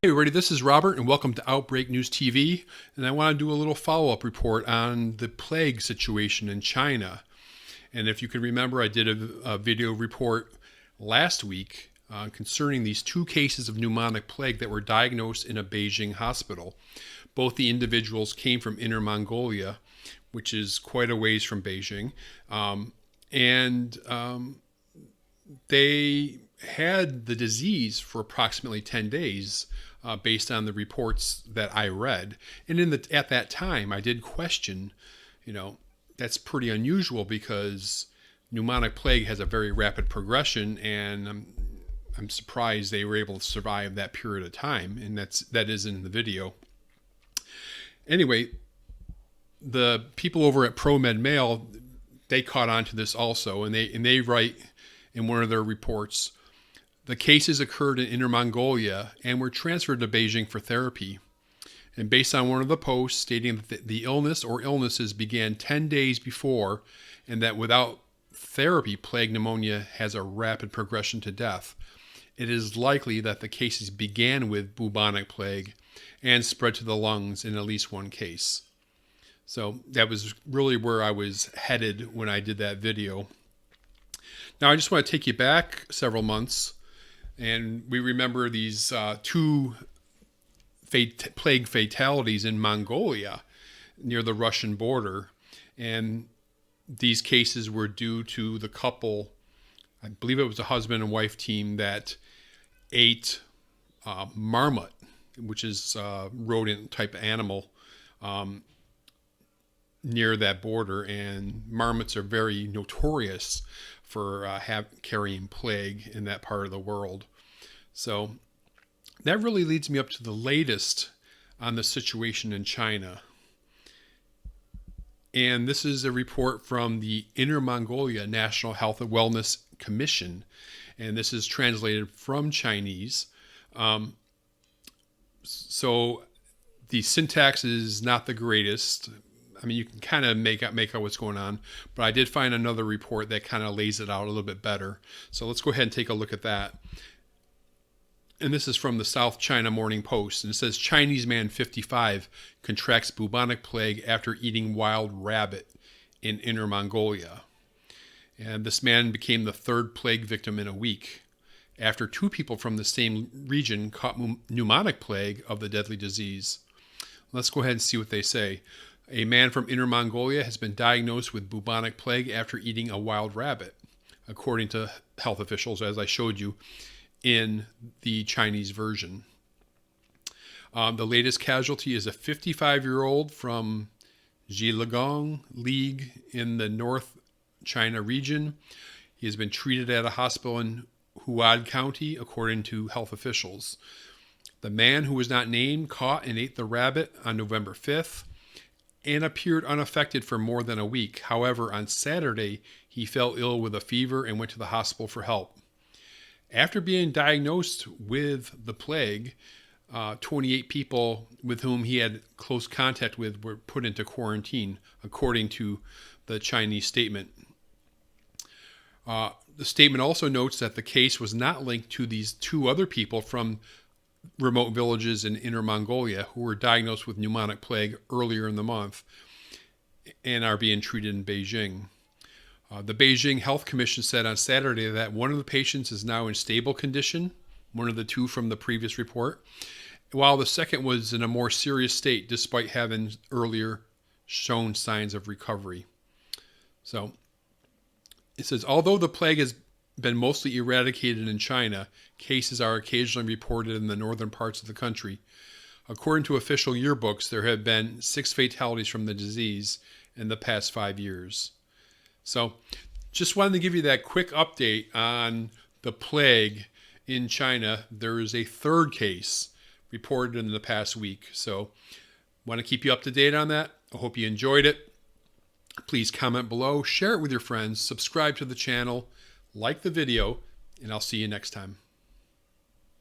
Hey everybody, this is Robert and welcome to Outbreak News TV, and I want to do a little follow-up report on the plague situation in China. And if you can remember, I did a video report last week concerning these two cases of pneumonic plague that were diagnosed in a Beijing hospital. Both the individuals came from Inner Mongolia, which is quite a ways from Beijing, and they had the disease for approximately 10 days based on the reports that I read. And at that time, I did question, that's pretty unusual because pneumonic plague has a very rapid progression, and I'm surprised they were able to survive that period of time, and that is in the video. Anyway, the people over at ProMed Mail, they caught on to this also, and they write in one of their reports, the cases occurred in Inner Mongolia and were transferred to Beijing for therapy. And based on one of the posts stating that the illness or illnesses began 10 days before, and that without therapy, plague pneumonia has a rapid progression to death, it is likely that the cases began with bubonic plague and spread to the lungs in at least one case. So that was really where I was headed when I did that video. Now I just want to take you back several months, and we remember these two plague fatalities in Mongolia near the Russian border. And these cases were due to the couple, I believe it was a husband and wife team, that ate marmot, which is a rodent type animal, near that border. And marmots are very notorious for carrying plague in that part of the world. So that really leads me up to the latest on the situation in China. And this is a report from the Inner Mongolia National Health and Wellness Commission. And this is translated from Chinese. So the syntax is not the greatest. I mean, you can kind of make out what's going on, but I did find another report that kind of lays it out a little bit better. So let's go ahead and take a look at that. And this is from the South China Morning Post. And it says, Chinese man 55 contracts bubonic plague after eating wild rabbit in Inner Mongolia. And this man became the third plague victim in a week after two people from the same region caught pneumonic plague of the deadly disease. Let's go ahead and see what they say. A man from Inner Mongolia has been diagnosed with bubonic plague after eating a wild rabbit, according to health officials, as I showed you in the Chinese version. The latest casualty is a 55-year-old from Zhejiang League in the North China region. He has been treated at a hospital in Huad County, according to health officials. The man, who was not named, caught and ate the rabbit on November 5th and appeared unaffected for more than a week. However, on Saturday, he fell ill with a fever and went to the hospital for help. After being diagnosed with the plague, 28 people with whom he had close contact with were put into quarantine, according to the Chinese statement. The statement also notes that the case was not linked to these two other people from remote villages in Inner Mongolia who were diagnosed with pneumonic plague earlier in the month and are being treated in Beijing. The Beijing Health Commission said on Saturday that one of the patients is now in stable condition, one of the two from the previous report, while the second was in a more serious state despite having earlier shown signs of recovery. So it says, although the plague has been mostly eradicated in China, cases are occasionally reported in the northern parts of the country. According to official yearbooks, there have been 6 fatalities from the disease in the past 5 years. So just wanted to give you that quick update on the plague in China. There is a third case reported in the past week. So want to keep you up to date on that. I hope you enjoyed it. Please comment below, share it with your friends, subscribe to the channel, like the video, and I'll see you next time.